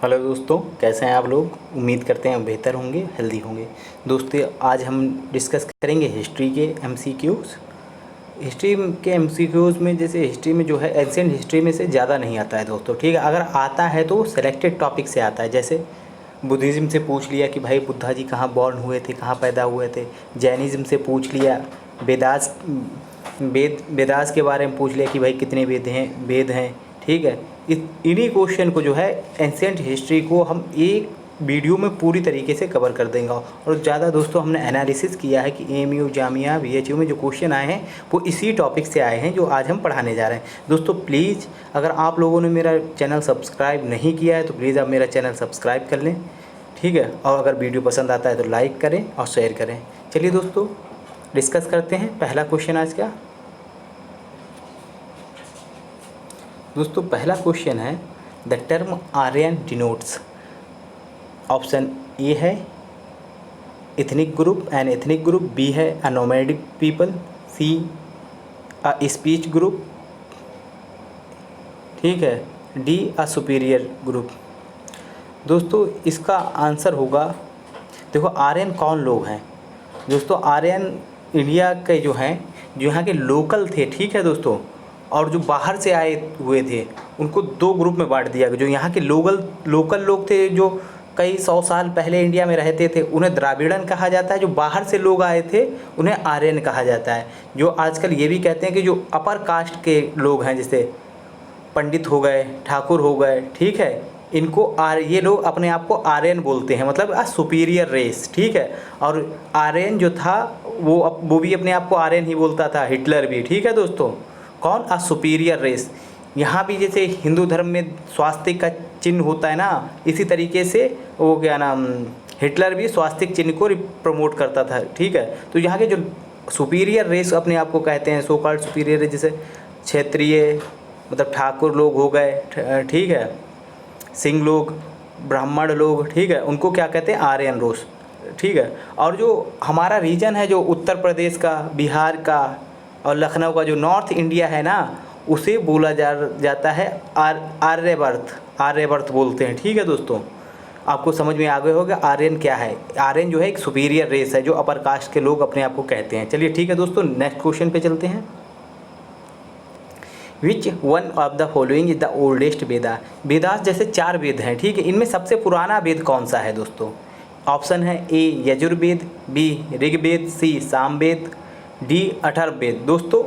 Hello दोस्तों, कैसे हैं आप लोग। उम्मीद करते हैं बेहतर होंगे, हेल्दी होंगे। दोस्तों आज हम डिस्कस करेंगे हिस्ट्री के एमसीक्यूज़। हिस्ट्री के एमसीक्यूज़ में जैसे हिस्ट्री में जो है एंशिएंट हिस्ट्री में से ज़्यादा नहीं आता है दोस्तों, ठीक है। अगर आता है तो सेलेक्टेड टॉपिक से आता है। जैसे बुद्धिज़्म से पूछ लिया कि भाई बुद्धा जी कहाँ बॉर्न हुए थे, कहाँ पैदा हुए थे। जैनिज़्म से पूछ लिया, वेदास के बारे में पूछ लिया कि भाई कितने वेद हैं, ठीक है। इन्हीं क्वेश्चन को जो है एंशिएंट हिस्ट्री को हम एक वीडियो में पूरी तरीके से कवर कर देंगे। और ज़्यादा दोस्तों हमने एनालिसिस किया है कि एएमयू जामिया बीएचयू में जो क्वेश्चन आए हैं वो इसी टॉपिक से आए हैं जो आज हम पढ़ाने जा रहे हैं। दोस्तों प्लीज़ अगर आप लोगों ने मेरा चैनल सब्सक्राइब नहीं किया है तो प्लीज़ आप मेरा चैनल सब्सक्राइब कर लें, ठीक है। और अगर वीडियो पसंद आता है तो लाइक करें और शेयर करें। चलिए दोस्तों डिस्कस करते हैं पहला क्वेश्चन आज का। दोस्तों पहला क्वेश्चन है the term Aryan denotes. Option A है ethnic group an ethnic group, B है a nomadic people, C a speech group, ठीक है, डी अ सुपीरियर ग्रुप। दोस्तों इसका आंसर होगा, देखो आर्यन कौन लोग हैं। दोस्तों आर्यन इंडिया के जो हैं, जो यहाँ के लोकल थे, ठीक है दोस्तों, और जो बाहर से आए हुए थे उनको दो ग्रुप में बांट दिया गया। जो यहाँ के लोकल लोग थे जो कई 100 साल पहले इंडिया में रहते थे उन्हें द्राविड़न कहा जाता है। जो बाहर से लोग आए थे उन्हें आर्यन कहा जाता है। जो आजकल ये भी कहते हैं कि जो अपर कास्ट के लोग हैं जैसे पंडित हो गए, ठाकुर हो गए, ठीक है, इनको ये लोग अपने आप को आर्यन बोलते हैं, मतलब आ सुपीरियर रेस, ठीक है। और आर्यन जो था वो भी अपने आप को आर्यन ही बोलता था, हिटलर भी, ठीक है दोस्तों। कौन? A superior race. यहाँ भी जैसे हिंदू धर्म में स्वास्तिक का चिन्ह होता है ना, इसी तरीके से वो क्या नाम हिटलर भी स्वास्तिक चिन्ह को प्रमोट करता था, ठीक है। तो यहाँ के जो सुपीरियर रेस अपने आप को कहते हैं, सो कॉल्ड सुपीरियर रेस, जैसे क्षेत्रीय मतलब ठाकुर लोग हो गए, ठीक है, सिंह लोग, ब्राह्मण लोग, ठीक है, उनको क्या कहते हैं? आर्यन रोस, ठीक है। और जो हमारा रीजन है जो उत्तर प्रदेश का, बिहार का और लखनऊ का जो नॉर्थ इंडिया है ना, उसे बोला जाता है आर्यवर्त बोलते हैं, ठीक है दोस्तों। आपको समझ में आ गया होगा आर्यन क्या है। आर्यन जो है एक सुपीरियर रेस है जो अपर कास्ट के लोग अपने आप को कहते हैं। चलिए ठीक है दोस्तों, नेक्स्ट क्वेश्चन पे चलते हैं। Which one of the following is the oldest Veda. Vedas जैसे 4 वेद हैं, ठीक है, इनमें सबसे पुराना वेद कौन सा है दोस्तों? ऑप्शन है ए यजुर्वेद, बी ऋग्वेद, सी सामवेद, डी अथर्ववेद। दोस्तों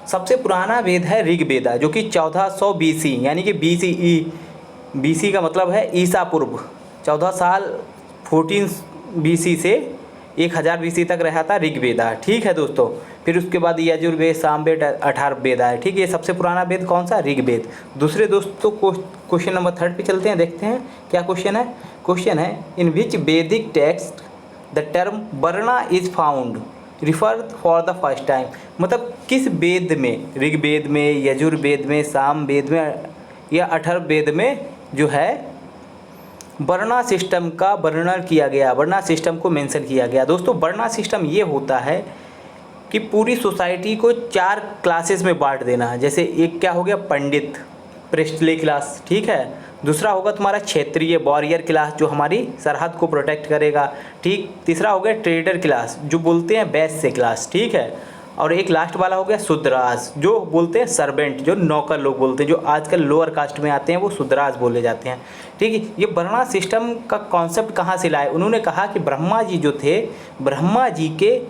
सबसे पुराना वेद है ऋग्वेदा जो कि 1400 BC यानी कि BCE का मतलब है ईसा पूर्व 14 साल 14 BC से 1000 BC तक रहा था ऋग्वेदा, ठीक है दोस्तों। फिर उसके बाद यजुर्वेद, सामवेद, अथर्ववेद आए, ठीक है। ये सबसे पुराना वेद कौन सा? ऋग्वेद। दूसरे दोस्तों क्वेश्चन नंबर 3 पे चलते हैं, देखते हैं क्या क्वेश्चन है। क्वेश्चन है in which Vedic text the term varna is found refer for the first time. मतलब किस वेद में, ऋग्वेद में, यजुर्वेद में, सामवेद में या अथर्ववेद में जो है वर्णा सिस्टम का वर्णन किया गया, वर्णा सिस्टम को मेंशन किया गया। दोस्तों वर्णा सिस्टम ये होता है कि पूरी सोसाइटी को 4 क्लासेस में बांट देना। जैसे एक क्या हो गया, पंडित, प्रिस्टली क्लास, ठीक है। दूसरा होगा तुम्हारा क्षेत्रीय वॉरियर क्लास जो हमारी सरहद को प्रोटेक्ट करेगा, ठीक। तीसरा हो गया ट्रेडर क्लास जो बोलते हैं वैश्य क्लास, ठीक है। और एक लास्ट वाला हो गया शूद्रास जो बोलते हैं सर्वेंट, जो नौकर लोग बोलते हैं, जो आजकल लोअर कास्ट में आते हैं वो शूद्रास बोले जाते हैं, ठीक है। ये वर्णा सिस्टम का कॉन्सेप्ट कहाँ से लाए? उन्होंने कहा कि ब्रह्मा जी जो थे, ब्रह्मा जी के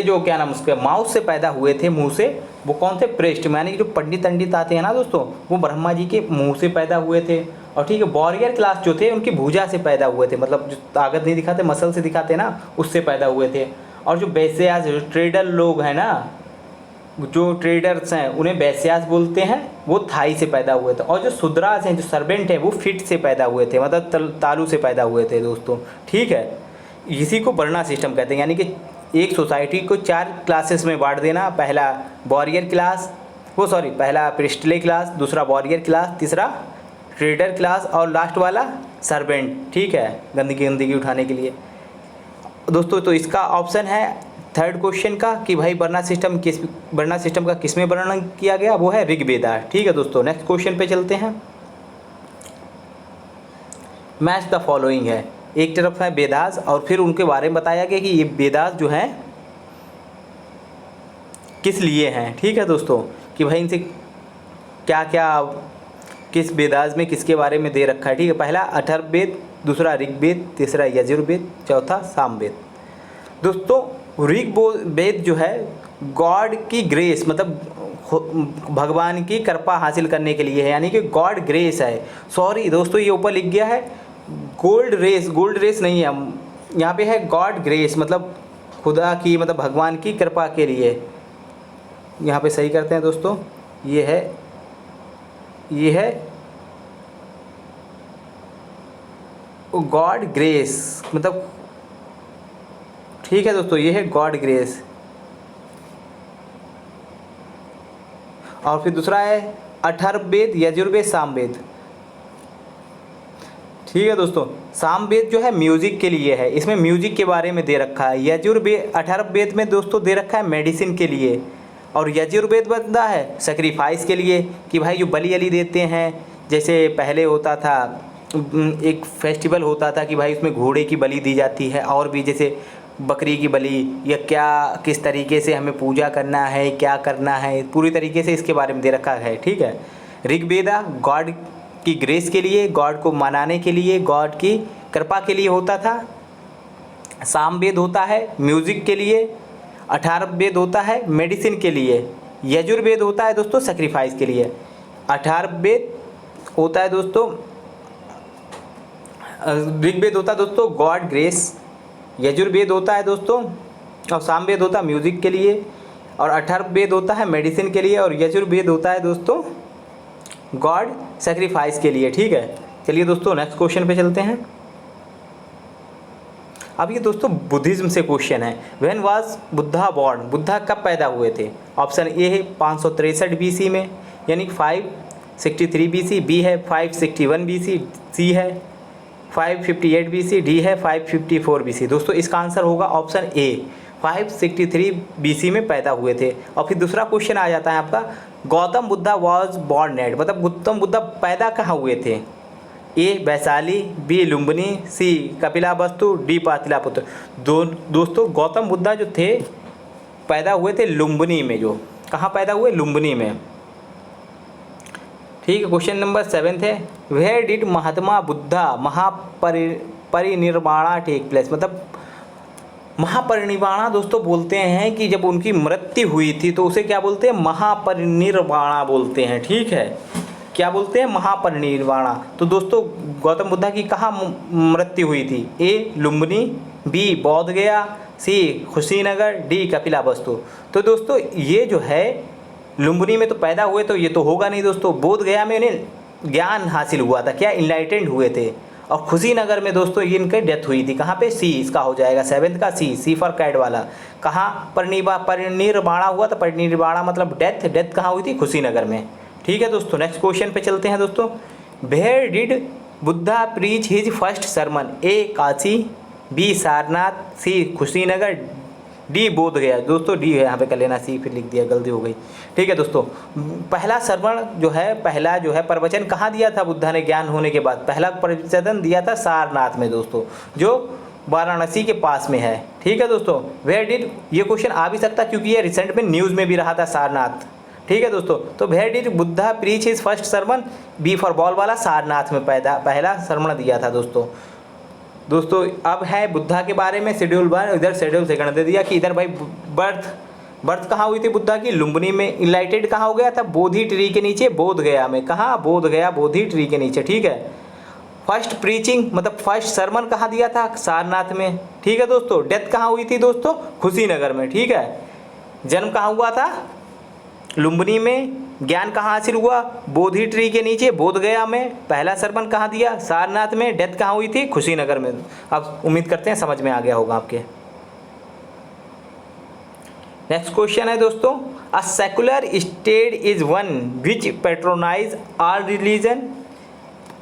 जो क्या नाम उसके माउथ से पैदा हुए थे, मुंह से, वो कौन थे? प्रेस्ट, यानी कि जो पंडित आते हैं ना दोस्तों, वो ब्रह्मा जी के मुंह से पैदा हुए थे। और ठीक है, वॉरियर क्लास जो थे उनकी भुजा से पैदा हुए थे, मतलब जो ताकत नहीं दिखाते, मसल से दिखाते ना, उससे पैदा हुए थे। और जो वैश्यास, जो ट्रेडर लोग हैं ना, जो ट्रेडर्स हैं उन्हें वैश्यास बोलते हैं, वो थाई से पैदा हुए थे। और जो शूद्रास हैं, जो सर्वेंट हैं, वो फिट से पैदा हुए थे, मतलब तालू से पैदा हुए थे दोस्तों, ठीक है। इसी को वर्णा सिस्टम कहते हैं, यानी कि एक सोसाइटी को 4 क्लासेस में बांट देना। पहला वॉरियर क्लास, पहला प्रिस्टली क्लास, दूसरा वॉरियर क्लास, तीसरा ट्रेडर क्लास और लास्ट वाला सर्वेंट, ठीक है, गंदगी उठाने के लिए दोस्तों। तो इसका ऑप्शन है थर्ड क्वेश्चन का कि भाई वर्णा सिस्टम का किस में वर्णन किया गया, वो है ऋग्वेदा। ठीक है दोस्तों, नेक्स्ट क्वेश्चन पे चलते हैं। मैच द फॉलोइंग है, एक तरफ है वेदास और फिर उनके बारे में बताया गया कि ये वेदास जो हैं किस लिए हैं। ठीक है दोस्तों, कि भाई इनसे क्या क्या किस वेदास में किसके बारे में दे रखा है। ठीक है, पहला अथर्ववेद, दूसरा ऋग्वेद, तीसरा यजुर्वेद, चौथा सामवेद। दोस्तों ऋग्वेद जो है गॉड की ग्रेस, मतलब भगवान की कृपा हासिल करने के लिए है, यानी कि गॉड ग्रेस है। सॉरी दोस्तों, ये ऊपर लिख गया है गोल्ड रेस नहीं है, यहाँ पे है गॉड ग्रेस, मतलब खुदा की, मतलब भगवान की कृपा के लिए। यहाँ पे सही करते हैं दोस्तों, ये है गॉड ग्रेस, मतलब ठीक है दोस्तों, ये है गॉड ग्रेस। और फिर दूसरा है अथर्ववेद, यजुर्वेद, सामवेद। ठीक है दोस्तों, सामवेद जो है म्यूजिक के लिए है, इसमें म्यूजिक के बारे में दे रखा है। अथर्ववेद में दोस्तों दे रखा है मेडिसिन के लिए, और यजुर्वेद बनता है सेक्रीफाइस के लिए, कि भाई जो बलि देते हैं, जैसे पहले होता था एक फेस्टिवल होता था कि भाई उसमें घोड़े की बलि दी जाती है, और भी जैसे बकरी की बलि, या क्या किस तरीके से हमें पूजा करना है, क्या करना है, पूरी तरीके से इसके बारे में दे रखा है। ठीक है, ऋग्वेदा गॉड की ग्रेस के लिए, गॉड को मनाने के लिए, गॉड की कृपा के लिए होता था। सामवेद होता है म्यूज़िक के लिए, अथर्ववेद होता है मेडिसिन के लिए, यजुर्वेद होता है दोस्तों सेक्रीफाइस के लिए, अथर्ववेद होता है दोस्तों, ऋग्वेद होता है दोस्तों गॉड ग्रेस, यजुर्वेद होता है दोस्तों, और सामवेद होता है म्यूज़िक के लिए, और अथर्ववेद होता है मेडिसिन के लिए, और यजुर्वेद होता है दोस्तों गॉड सेक्रीफाइस के लिए। ठीक है, चलिए दोस्तों नेक्स्ट क्वेश्चन पे चलते हैं। अब ये दोस्तों बुद्धिज़्म से क्वेश्चन है। When was Buddha born, Buddha कब पैदा हुए थे? ऑप्शन ए है 563 BC में, यानी 563 BC, बी है 561 BC, सी है 558 BC, डी है 554 BC। दोस्तों इसका आंसर होगा ऑप्शन ए, 563 BC में पैदा हुए थे। और फिर दूसरा क्वेश्चन आ जाता है आपका, Gautam Buddha was born at, मतलब गौतम बुद्धा पैदा कहाँ हुए थे? ए वैशाली, बी लुम्बिनी, सी कपिलावस्तु, डी पाटलिपुत्र। दोस्तों गौतम बुद्धा जो थे पैदा हुए थे लुम्बिनी में। जो कहाँ पैदा हुए? लुम्बिनी में। ठीक है, क्वेश्चन नंबर 7 है, where did Mahatma Buddha Mahaparinirvana take place, मतलब महापरिनिर्वाणा दोस्तों बोलते हैं कि जब उनकी मृत्यु हुई थी तो उसे क्या बोलते हैं? महापरिनिर्वाणा बोलते हैं। ठीक है, क्या बोलते हैं? महापरिनिर्वाणा। तो दोस्तों गौतम बुद्धा की कहाँ मृत्यु हुई थी? ए लुम्बिनी, बी बोध गया, सी कुशीनगर, डी कपिलावस्तु। तो दोस्तों ये जो है लुम्बिनी में तो पैदा हुए, तो ये तो होगा नहीं दोस्तों। बोध गया में उन्हें ज्ञान हासिल हुआ था, क्या इनलाइटेंड हुए थे। और कुशीनगर में दोस्तों ये इनकी डेथ हुई थी। कहाँ पे? सी इसका हो जाएगा 7th का सी फॉर कैट वाला। कहाँ परिनिर्वाणा हुआ था? परिनिर्वाणा मतलब डेथ कहाँ हुई थी? कुशीनगर में। ठीक है दोस्तों, नेक्स्ट क्वेश्चन पे चलते हैं दोस्तों। Where did Buddha preach his first sermon? A Kashi, B Sarnath, C Kushinagar, D Bodh Gaya. दोस्तों डी है यहाँ पे कर लेना, सी फिर लिख दिया, गलती हो गई। ठीक है दोस्तों, पहला श्रवण जो है, पहला जो है प्रवचन कहाँ दिया था बुद्धा ने ज्ञान होने के बाद? पहला प्रवचन दिया था सारनाथ में दोस्तों, जो वाराणसी के पास में है। ठीक है दोस्तों, वेयर डिड, ये क्वेश्चन आ भी सकता क्योंकि ये रिसेंट में न्यूज़ में भी रहा था सारनाथ। ठीक है दोस्तों, तो where did Buddha preach his first sermon? B for ball वाला, सारनाथ में पहला सरमण दिया था दोस्तों अब है बुद्धा के बारे में शेड्यूल 1, इधर शेड्यूल 2 दे दिया कि इधर भाई बर्थ कहाँ हुई थी बुद्धा की? लुम्बिनी में। इनलाइटेड कहाँ हो गया था? बोधि ट्री के नीचे, बोध गया में। कहाँ? बोध गया, बोधि ट्री के नीचे। ठीक है, फर्स्ट प्रीचिंग मतलब फर्स्ट सरमन कहाँ दिया था? सारनाथ में। ठीक है दोस्तों, डेथ कहाँ हुई थी दोस्तों? कुशीनगर में। ठीक है, जन्म कहाँ हुआ था? लुम्बिनी में। ज्ञान कहाँ हासिल हुआ? बोधि ट्री के नीचे, बोध गया में। पहला सरमन कहाँ दिया? सारनाथ में। डेथ कहाँ हुई थी? कुशीनगर में। अब उम्मीद करते हैं समझ में आ गया होगा आपके। नेक्स्ट क्वेश्चन है दोस्तों, a secular state is one which patronize all religion,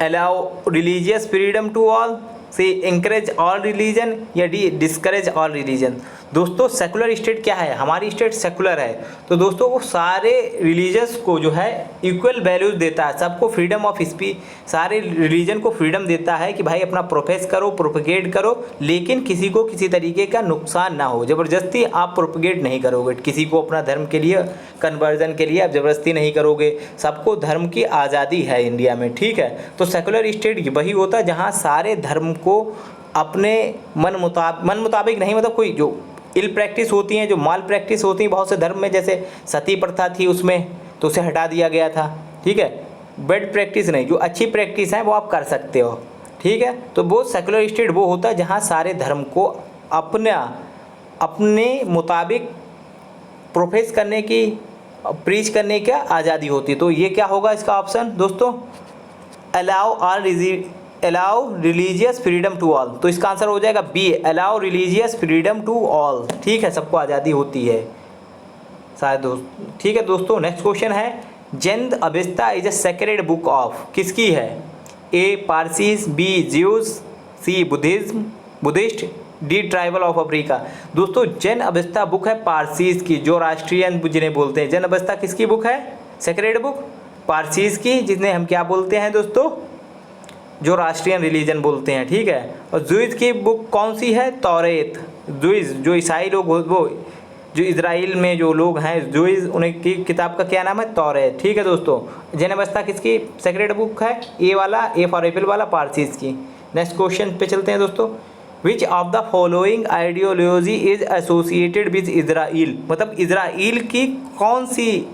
allow religious freedom to all, C encourage all religion, या डी डिस्करेज ऑल रिलीजन। दोस्तों सेकुलर स्टेट क्या है, हमारी स्टेट सेकुलर है, तो दोस्तों वो सारे रिलीजन्स को जो है इक्वल वैल्यूज देता है, सबको फ्रीडम ऑफ स्पीच, सारे रिलीजन को फ्रीडम देता है कि भाई अपना प्रोफेस करो, प्रोपगेट करो, लेकिन किसी को किसी तरीके का नुकसान ना हो। ज़बरदस्ती आप प्रोपगेट नहीं करोगे, किसी को अपना धर्म के लिए कन्वर्जन के लिए आप ज़बरदस्ती नहीं करोगे, सबको धर्म की आज़ादी है इंडिया में, ठीक है। तो सेकुलर स्टेट वही होता है जहाँ सारे धर्म को अपने मन मुताबिक नहीं, मतलब कोई जो इल प्रैक्टिस होती हैं, जो माल प्रैक्टिस होती हैं बहुत से धर्म में, जैसे सती प्रथा थी उसमें, तो उसे हटा दिया गया था, ठीक है। बैड प्रैक्टिस नहीं, जो अच्छी प्रैक्टिस है वो आप कर सकते हो, ठीक है। तो वो सेकुलर स्टेट वो होता है जहाँ सारे धर्म को अपने मुताबिक प्रोफेस करने की, प्रीच करने की आज़ादी होती है। तो ये क्या होगा इसका ऑप्शन दोस्तों, allow religious freedom to all. तो इसका आंसर हो जाएगा B, allow religious freedom to all, ठीक है, सबको आज़ादी होती है शायद दोस्त, ठीक है दोस्तों। नेक्स्ट क्वेश्चन है, Zend Avesta is a sacred book of, किसकी है? A Parsis, B Jews, C Buddhist, D tribal of Africa. दोस्तों जैन अवेस्ता बुक है पारसीज की, जो राष्ट्रीयन जिन्हें बोलते हैं। जैन अवेस्ता किसकी बुक है? सेक्रेड बुक पारसीज की, जिन्हें हम क्या बोलते हैं दोस्तों, जो राष्ट्रीय रिलीजन बोलते हैं, ठीक है। और जुइज की बुक कौन सी है? तौरेत। जुइज जो ईसाई लोग, वो जो इजराइल में जो लोग हैं जुइज, उनकी किताब का क्या नाम है? तौरेत, ठीक है दोस्तों। जैन अवेस्ता किसकी सेक्रेड बुक है? ए वाला, ए फॉर एप्पल वाला, पारसीज की। नेक्स्ट क्वेश्चन पे चलते हैं दोस्तों, which of the following ideology is associated with Israel, मतलब इजराइल की कौन सी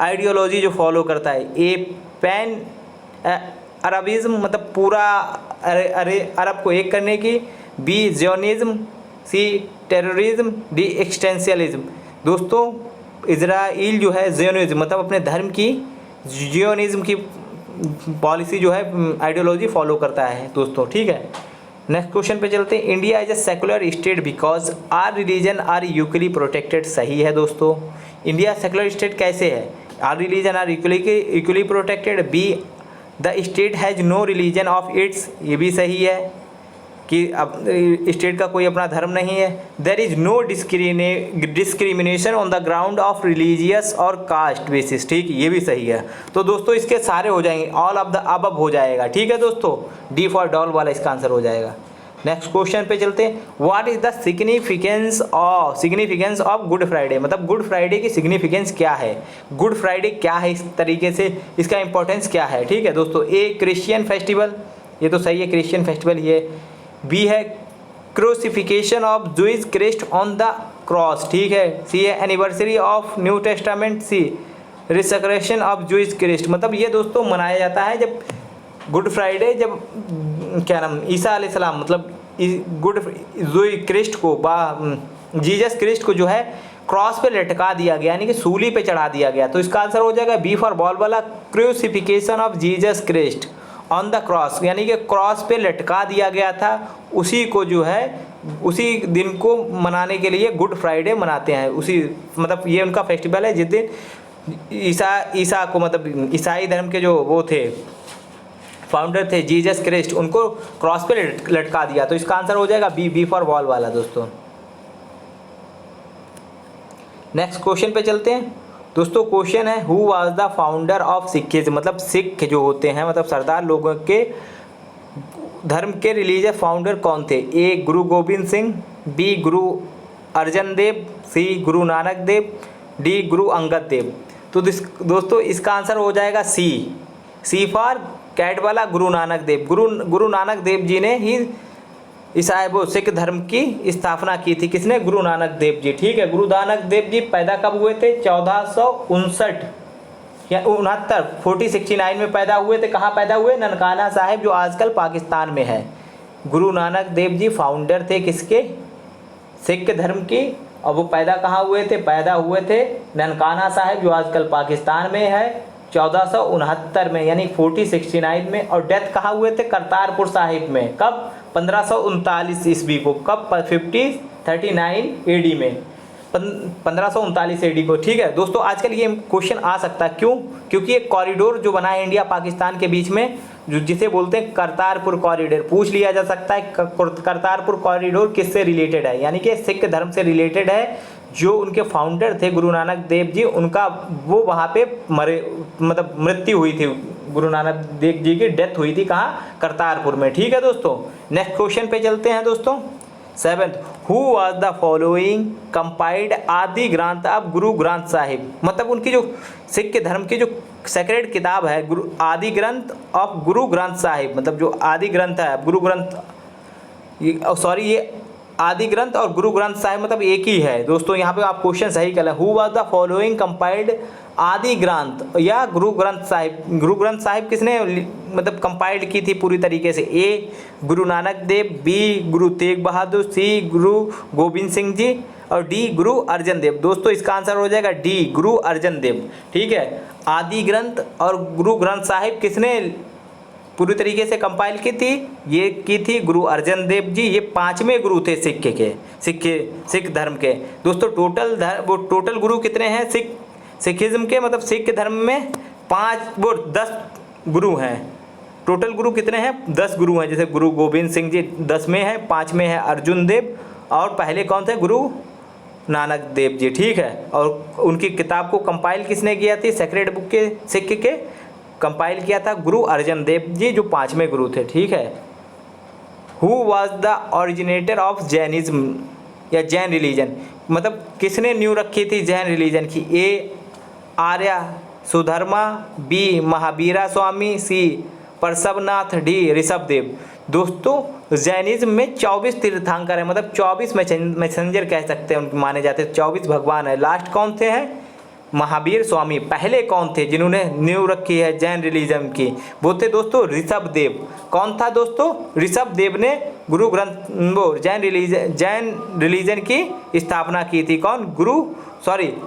आइडियोलॉजी जो फॉलो करता है? ए पैन अरबिज्म, मतलब पूरा अरब को एक करने की, बी ज़ियोनिज्म, सी टेररिज्म, डी एक्सटेंशियलिज्म। दोस्तों इजराइल जो है ज़ियोनिज्म, मतलब अपने धर्म की ज़ियोनिज्म की पॉलिसी जो है, आइडियोलॉजी फॉलो करता है दोस्तों, ठीक है। नेक्स्ट क्वेश्चन पे चलते हैं, India is a secular state because are religion are equally protected. सही है दोस्तों, इंडिया सेकुलर स्टेट कैसे है? Are religion are equally protected, B the state has no religion of its, ये भी सही है कि अब स्टेट का कोई अपना धर्म नहीं है। There is no discrimination on the ground of religious और कास्ट बेसिस, ठीक, ये भी सही है। तो दोस्तों इसके सारे हो जाएंगे, ऑल ऑफ द अबव हो जाएगा, ठीक है दोस्तों, डी फॉर डॉल वाला इसका आंसर हो जाएगा। नेक्स्ट क्वेश्चन पे चलते हैं, what is the significance of good Friday, मतलब गुड फ्राइडे की सिग्निफिकेंस क्या है? गुड फ्राइडे क्या है, इस तरीके से इसका इंपॉर्टेंस क्या है, ठीक है दोस्तों। ए क्रिश्चियन फेस्टिवल, ये तो सही है, क्रिश्चियन फेस्टिवल ही है। बी है crucifixion of Jesus Christ on the cross, ठीक है। सी है anniversary of New Testament, C resurrection of Jesus Christ, मतलब ये दोस्तों मनाया जाता है जब गुड फ्राइडे, जब क्या नाम ईसा अलैहिस्सलाम, मतलब गुड जूई क्रिस्ट को जीसस क्रिस्ट को जो है क्रॉस पे लटका दिया गया, यानी कि सूली पे चढ़ा दिया गया। तो इसका आंसर हो जाएगा बी फॉर बॉल वाला, crucifixion of Jesus Christ on the cross, यानी कि क्रॉस पे लटका दिया गया था, उसी को जो है उसी दिन को मनाने के लिए गुड फ्राइडे मनाते हैं। उसी मतलब ये उनका फेस्टिवल है जिस दिन ईसा को, मतलब ईसाई धर्म के जो वो थे फाउंडर थे जीसस क्रिस्ट, उनको क्रॉस पे लटका दिया। तो इसका आंसर हो जाएगा बी फॉर बॉल वाला दोस्तों। नेक्स्ट क्वेश्चन पे चलते हैं दोस्तों। क्वेश्चन है, who was the founder of Sikhism, मतलब सिख जो होते हैं, मतलब सरदार लोगों के धर्म के रिलीजियस फाउंडर कौन थे? ए गुरु गोविंद सिंह, बी गुरु अर्जन देव, सी गुरु नानक देव, डी गुरु अंगद देव। तो दोस्तों इसका आंसर हो जाएगा सी फॉर कैट वाला, गुरु नानक देव। गुरु नानक देव जी ने ही सिख धर्म की स्थापना की थी। किसने? गुरु नानक देव जी, ठीक है। गुरु नानक देव जी पैदा कब हुए थे? 1459 या 1469 में पैदा हुए थे। कहाँ पैदा हुए? ननकाना साहिब, जो आजकल पाकिस्तान में है। गुरु नानक देव जी फाउंडर थे किसके? सिख धर्म की। और वो पैदा कहाँ हुए थे? पैदा हुए थे ननकाना साहिब, जो आजकल पाकिस्तान में है, 1469 में, यानी 1469 में। और डेथ कहाँ हुए थे? करतारपुर साहिब में। कब? 1539 ईस्वी को। कब? 1539 AD में, 1539 AD को, ठीक है दोस्तों। आजकल ये क्वेश्चन आ सकता है, क्यों? क्योंकि एक कॉरिडोर जो बना है इंडिया पाकिस्तान के बीच में, जिसे बोलते हैं करतारपुर कॉरिडोर। पूछ लिया जा सकता है करतारपुर कॉरिडोर किससे रिलेटेड है, यानी कि सिख धर्म से रिलेटेड है। जो उनके फाउंडर थे गुरु नानक देव जी, उनका वो वहाँ पे मतलब मृत्यु हुई थी, गुरु नानक देव जी की डेथ हुई थी कहाँ, करतारपुर में। ठीक है दोस्तों, नेक्स्ट क्वेश्चन पे चलते हैं दोस्तों। 7th, who was the following compiled आदि ग्रंथ ऑफ गुरु ग्रंथ साहिब। मतलब उनकी जो सिख के धर्म की जो सेक्रेड किताब है गुरु आदि ग्रंथ ऑफ गुरु ग्रंथ साहिब, मतलब जो आदि ग्रंथ है गुरु ग्रंथ, ये आदि ग्रंथ और गुरु ग्रंथ साहिब मतलब एक ही है दोस्तों। यहाँ पे आप क्वेश्चन सही कर लें। Who was the following compiled आदि ग्रंथ या गुरु ग्रंथ साहिब। गुरु ग्रंथ साहिब किसने मतलब कंपाइल्ड की थी पूरी तरीके से? ए गुरु नानक देव, बी गुरु तेग बहादुर, सी गुरु गोविंद सिंह जी और डी गुरु अर्जन देव। दोस्तों इसका आंसर हो जाएगा डी गुरु अर्जन देव। ठीक है, आदि ग्रंथ और गुरु ग्रंथ साहिब किसने पूरी तरीके से कंपाइल की थी? ये की थी गुरु अर्जन देव जी। ये 5वें गुरु थे सिख धर्म के। दोस्तों टोटल गुरु कितने हैं सिखिज्म के, मतलब सिख धर्म में 10 गुरु हैं। टोटल गुरु कितने हैं? 10 गुरु हैं। जैसे गुरु गोविंद सिंह जी 10 में है, 5 में है अर्जुन देव और पहले कौन थे? गुरु नानक देव जी। ठीक है, और उनकी किताब को कंपाइल किसने किया थी? सेक्रेड बुक के सिख के कंपाइल किया था गुरु अर्जन देव जी, जो 5वें गुरु थे। ठीक है, who was the originator of Jainism या जैन रिलीजन, मतलब किसने न्यू रखी थी जैन रिलीजन की? ए आर्य सुधर्मा, बी महावीरा स्वामी, सी परसवनाथ, डी ऋषभदेव। दोस्तों जैनिज्म में 24 तीर्थंकर है, मतलब 24 मैसेंजर कह सकते हैं उनके माने जाते हैं, 24 भगवान है। लास्ट कौन थे हैं? महावीर स्वामी। पहले कौन थे जिन्होंने नींव रखी है जैन रिलीजन की? वो थे दोस्तों ऋषभदेव। कौन था दोस्तों? ऋषभदेव ने गुरु ग्रंथ वो जैन रिलीजन की स्थापना की थी। कौन?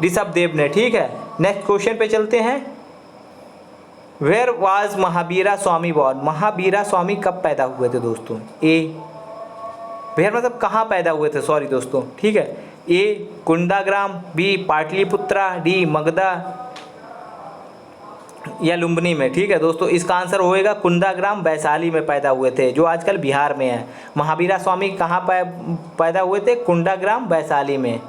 ऋषभदेव ने। ठीक है, नेक्स्ट क्वेश्चन पे चलते हैं। Where was Mahavira Swami born? Mahavira Swami कब पैदा हुए थे दोस्तों? ए वेयर मतलब कहाँ पैदा हुए थे, सॉरी दोस्तों। ठीक है, ए कुंडाग्राम, बी पाटलिपुत्रा, डी मगधा या लुम्बिनी में। ठीक है दोस्तों, इसका आंसर होएगा कुंडाग्राम वैशाली में पैदा हुए थे, जो आजकल बिहार में है। महावीरा स्वामी कहाँ पैदा हुए थे? कुंडाग्राम वैशाली में।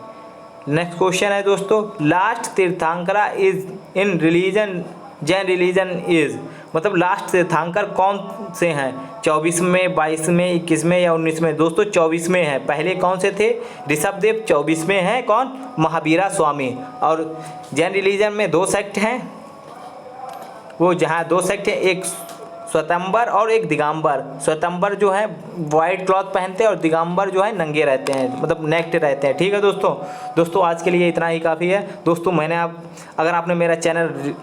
नेक्स्ट क्वेश्चन है दोस्तों, last tirthankara is in religion Jain religion is, मतलब लास्ट तीर्थंकर कौन से हैं? 24 में, 22 में, 21 में या 19 में? दोस्तों 24 में है। पहले कौन से थे? ऋषभदेव। 24 में है कौन? महावीरा स्वामी। और जैन रिलीजन में 2 सेक्ट हैं, वो जहाँ 2 सेक्ट हैं, एक स्वतंबर और एक दिगंबर। स्वतंबर जो है वाइट क्लॉथ पहनते हैं और दिगंबर जो है नंगे रहते हैं, मतलब नेक्ड रहते हैं। ठीक है दोस्तों आज के लिए इतना ही काफ़ी है दोस्तों। अगर आपने मेरा चैनल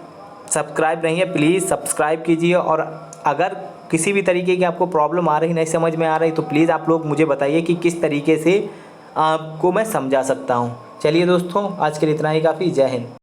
सब्सक्राइब नहीं है प्लीज़ सब्सक्राइब कीजिए, और अगर किसी भी तरीके की आपको प्रॉब्लम आ रही, नहीं समझ में आ रही, तो प्लीज़ आप लोग मुझे बताइए कि किस तरीके से आपको मैं समझा सकता हूँ। चलिए दोस्तों आज के लिए इतना ही काफ़ी। जय हिंद।